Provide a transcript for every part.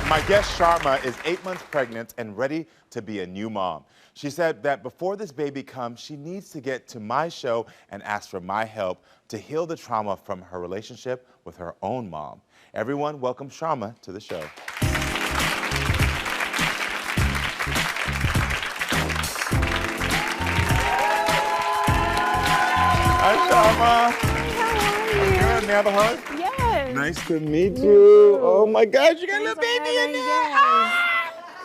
My guest, Sharma, is 8 months pregnant and ready to be a new mom. She said that before this baby comes, she needs to get to my show and ask for my help to heal the trauma from her relationship with her own mom. Everyone, welcome Sharma to the show. Hi, Sharma. How are you? Good. May I have a hug? Yes. Nice to meet you. Oh my gosh, you got a little baby in there.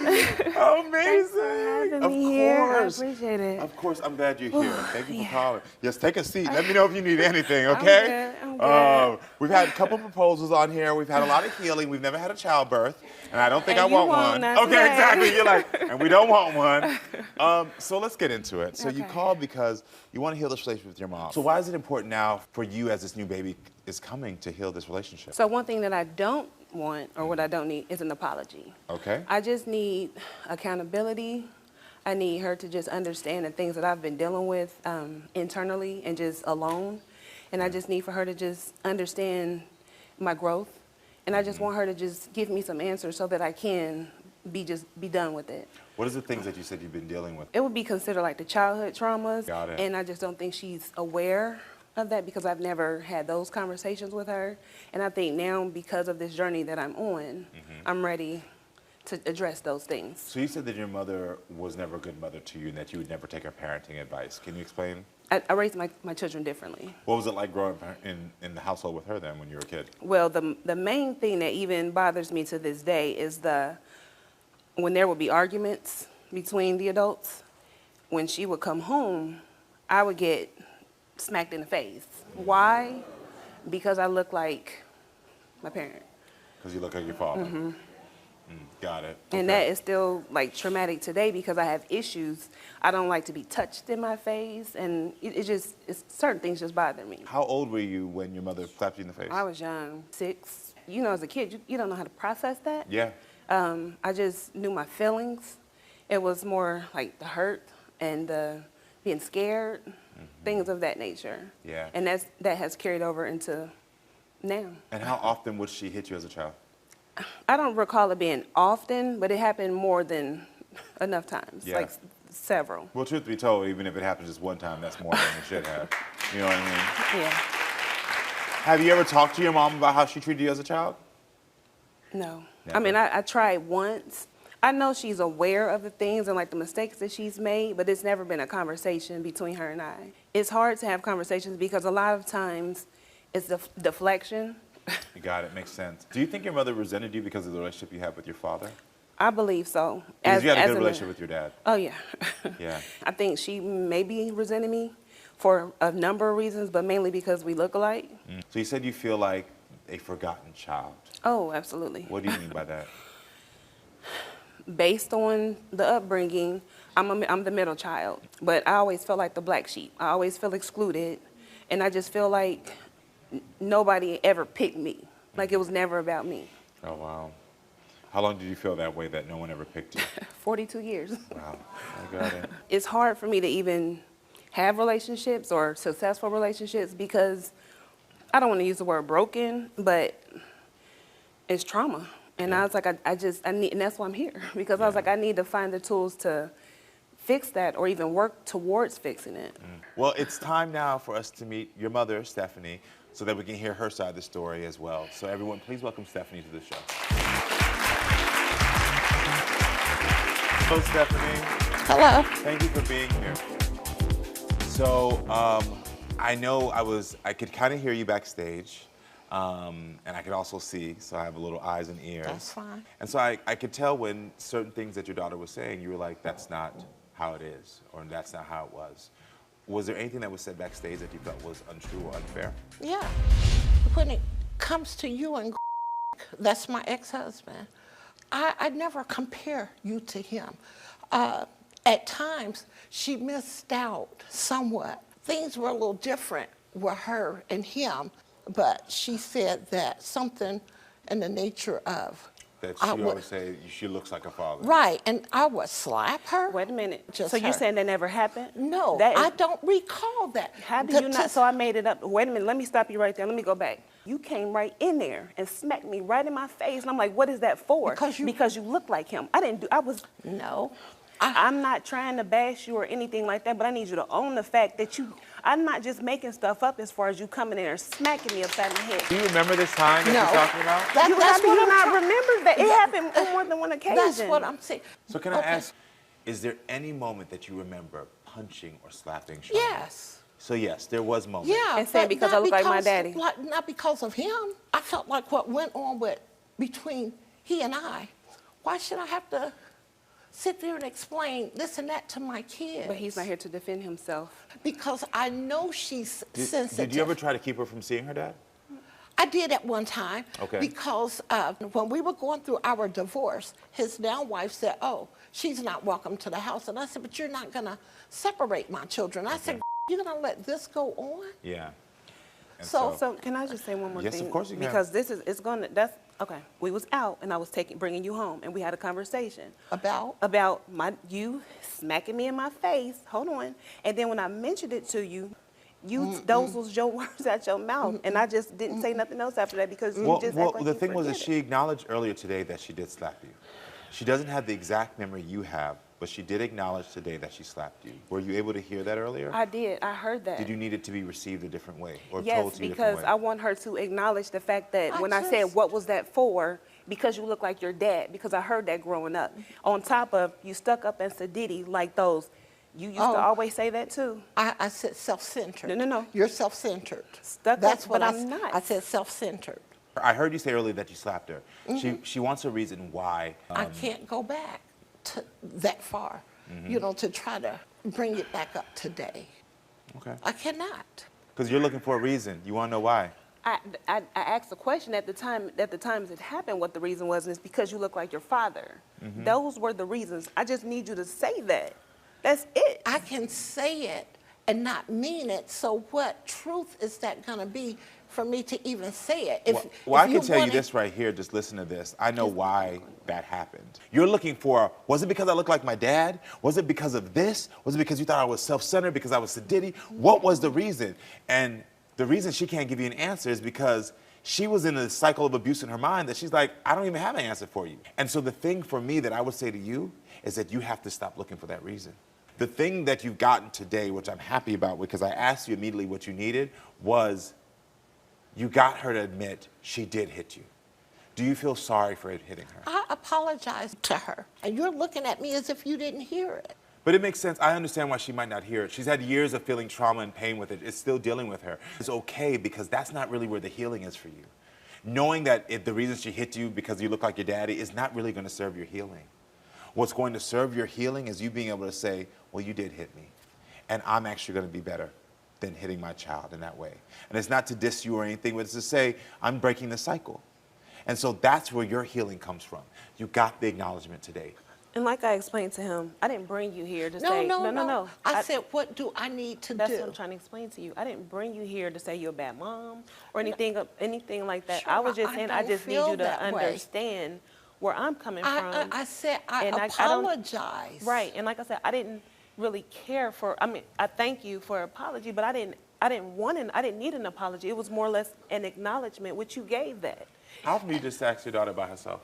Yes. Oh, amazing. Thanks for having Of me here. I course. appreciate it. Of course, I'm glad you're here. Thank you for Yeah. calling. Yes, take a seat. Let me know if you need anything, okay? I'm good. We've had a couple proposals on here. We've had a lot of healing. We've never had a childbirth, and I don't think And I you want won't, one. not Okay, today. exactly. You're like, and we don't want one. So let's get into it. So you Okay. called because you want to heal this relationship with your mom. So why is it important now for you, as this new baby is coming, to heal this relationship? So one thing that I don't want, or what I don't need, is an apology. Okay. I just need accountability. I need her to just understand the things that I've been dealing with internally and just alone. And I just need for her to just understand my growth. And I just want her to just give me some answers so that I can be done with it. What is the things that you said you've been dealing with? It would be considered like the childhood traumas. Got it. And I just don't think she's aware of that because I've never had those conversations with her. And I think now, because of this journey that I'm on, I'm ready to address those things. So you said that your mother was never a good mother to you and that you would never take her parenting advice. Can you explain? I raised my children differently. What was it like growing up in the household with her then when you were a kid? Well, the main thing that even bothers me to this day is when there would be arguments between the adults, when she would come home, I would get smacked in the face. Why? Because I look like my parent. Because you look like your father. Got it. And Okay. that is still like traumatic today because I have issues. I don't like to be touched in my face, and it's certain things just bother me. How old were you when your mother slapped you in the face? I was young, 6. You know, as a kid, you don't know how to process that. Yeah. I just knew my feelings. It was more like the hurt and the being scared, things of that nature. Yeah. And that has carried over into now. And how often would she hit you as a child? I don't recall it being often, but it happened more than enough times, Yeah. like several. Well, truth be told, even if it happens just one time, that's more than it should have. You know what I mean? Yeah. Have you ever talked to your mom about how she treated you as a child? No. Never. I mean, I tried once. I know she's aware of the things and like the mistakes that she's made, but it's never been a conversation between her and I. It's hard to have conversations because a lot of times it's the deflection. You got it. Makes sense. Do you think your mother resented you because of the relationship you had with your father? I believe so. Because you had a good relationship with your dad. Oh, yeah. Yeah. I think she maybe resented me for a number of reasons, but mainly because we look alike. So you said you feel like a forgotten child. Oh, absolutely. What do you mean by that? Based on the upbringing, I'm the middle child, but I always felt like the black sheep. I always feel excluded, and I just feel like nobody ever picked me. Like it was never about me. Oh, wow. How long did you feel that way, that no one ever picked you? 42 years. Wow, I got it. It's hard for me to even have relationships or successful relationships because I don't want to use the word broken, but it's trauma. And I was like, I need, and that's why I'm here, because I was like, I need to find the tools to fix that or even work towards fixing it. Well, it's time now for us to meet your mother, Stephanie, so that we can hear her side of the story as well. So everyone, please welcome Stephanie to the show. Hello, Stephanie. Hello. Thank you for being here. So I know I could kind of hear you backstage. And I could also see, so I have a little eyes and ears. That's fine. And so I could tell when certain things that your daughter was saying, you were like, that's not how it is, or that's not how it was. Was there anything that was said backstage that you felt was untrue or unfair? Yeah. When it comes to you and that's my ex-husband, I never compare you to him. At times, she missed out somewhat. Things were a little different with her and him, but she said that something in the nature of That I she would- always say she looks like a father. Right, and I would slap her. Wait a minute. Just so you're her. saying that never happened? No, That is, I don't recall that. How do you not? So I made it up. Wait a minute. Let me stop you right there. Let me go back. You came right in there and smacked me right in my face, and I'm like, "What is that for?" Because you look like him. I didn't do. I was. No. I'm not trying to bash you or anything like that, but I need you to own the fact that I'm not just making stuff up as far as you coming in there and smacking me upside my head. Do you remember this time that you're talking about? That's what I'm not trying- remember that. It happened on more than one occasion. That's what I'm saying. So can I ask, is there any moment that you remember punching or slapping Sharma? Yes. So yes, there was moments. Yeah. And saying but because I not look like my daddy. Not because of him. I felt like what went on between he and I. Why should I have to sit there and explain this and that to my kids? But he's not here to defend himself. Because I know she's sensitive. Did you ever try to keep her from seeing her dad? I did at one time. Okay. Because when we were going through our divorce, his now wife said, "Oh, she's not welcome to the house." And I said, "But you're not going to separate my children." I said, "You're going to let this go on?" Yeah. And So can I just say one more thing? Yes, of course you can. Because that's okay. We was out and I was bringing you home and we had a conversation About? about you smacking me in my face. Hold on. And then when I mentioned it to you, those was your words out your mouth, and I just didn't say nothing else after that because you just act like the you thing was that forget she it. acknowledged earlier today that she did slap you. She doesn't have the exact memory you have, but she did acknowledge today that she slapped you. Were you able to hear that earlier? I did. I heard that. Did you need it to be received a different way or told Yes, to you a because different way? I want her to acknowledge the fact that I when I said, just- what was that for? Because you look like your dad, because I heard that growing up. On top of, you stuck up and said Diddy like those. You used to always say that too. I said self-centered. No. You're self-centered. Stuck up, That's what but I I'm not. I said self-centered. I heard you say earlier that you slapped her. She wants a reason why. I can't go back to that far, to try to bring it back up today. Okay. I cannot. Because you're looking for a reason. You want to know why. I asked a question at the time it happened, what the reason was, and it's because you look like your father. Those were the reasons. I just need you to say that. That's it. I can say it and not mean it, so what truth is that going to be for me to even say it? Well, I can tell you this right here, just listen to this. I know why that happened. You're looking for, was it because I look like my dad? Was it because of this? Was it because you thought I was self-centered, because I was Diddy? What was the reason? And the reason she can't give you an answer is because she was in a cycle of abuse in her mind that she's like, I don't even have an answer for you. And so the thing for me that I would say to you is that you have to stop looking for that reason. The thing that you've gotten today, which I'm happy about because I asked you immediately what you needed, was you got her to admit she did hit you. Do you feel sorry for it hitting her? I apologized to her, and you're looking at me as if you didn't hear it. But it makes sense. I understand why she might not hear it. She's had years of feeling trauma and pain with it. It's still dealing with her. It's okay because that's not really where the healing is for you. Knowing that if the reason she hit you because you look like your daddy is not really going to serve your healing. What's going to serve your healing is you being able to say, well, you did hit me, and I'm actually going to be better than hitting my child in that way. And it's not to diss you or anything, but it's to say, I'm breaking the cycle. And so that's where your healing comes from. You got the acknowledgement today. And like I explained to him, I didn't bring you here to No, say, no. I said, what do I need to That's do? what I'm trying to explain to you. I didn't bring you here to say you're a bad mom or anything like that. Sure, I was just I saying I don't just need feel you to that way. understand where I'm coming from. I said I And I don't- apologize. Right, and like I said, I didn't really care for. I mean, I thank you for an apology, but I didn't need an apology. It was more or less an acknowledgement, which you gave that. How often do you just ask your daughter by herself?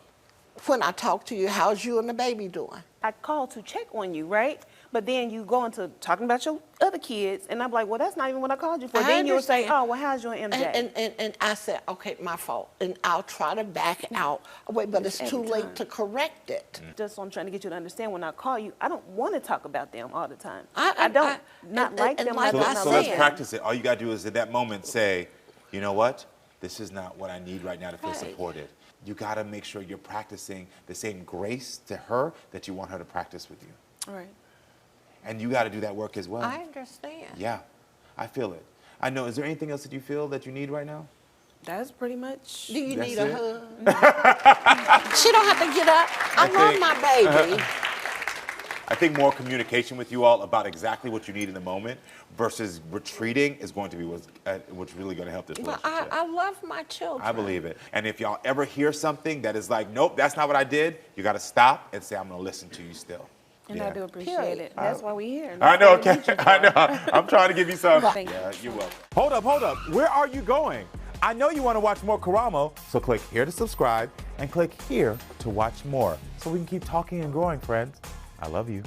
When I talk to you, how's you and the baby doing? I called to check on you, right? But then you go into talking about your other kids, and I'm like, well, that's not even what I called you for. I Then you would say, understand. oh, well, how's your MJ? And I said, okay, my fault. And I'll try to back out. Wait, but it's too Every late time. to correct it. Just so I'm trying to get you to understand, when I call you, I don't want to talk about them all the time. I- I don't and- like and them. like I I don't So like let's said- practice it. All you got to do is at that moment say, you know what? This is not what I need right now to feel Right. supported. You got to make sure you're practicing the same grace to her that you want her to practice with you. All right. And you got to do that work as well. I understand. Yeah, I feel it. I know. Is there anything else that you feel that you need right now? That's pretty much. Do you That's need a it? hug? She don't have to get up. I love think- my baby. I think more communication with you all about exactly what you need in the moment versus retreating is going to be what's really going to help this Well, relationship. I love my children. I believe it. And if y'all ever hear something that is like, nope, that's not what I did, you got to stop and say, I'm going to listen to you still. And Yeah. I do appreciate it. That's why we're here. I know, okay. I know. I'm trying to give you some. Thank you. Yeah, you're welcome. Hold up. Where are you going? I know you want to watch more Karamo, so click here to subscribe and click here to watch more so we can keep talking and growing, friends. I love you.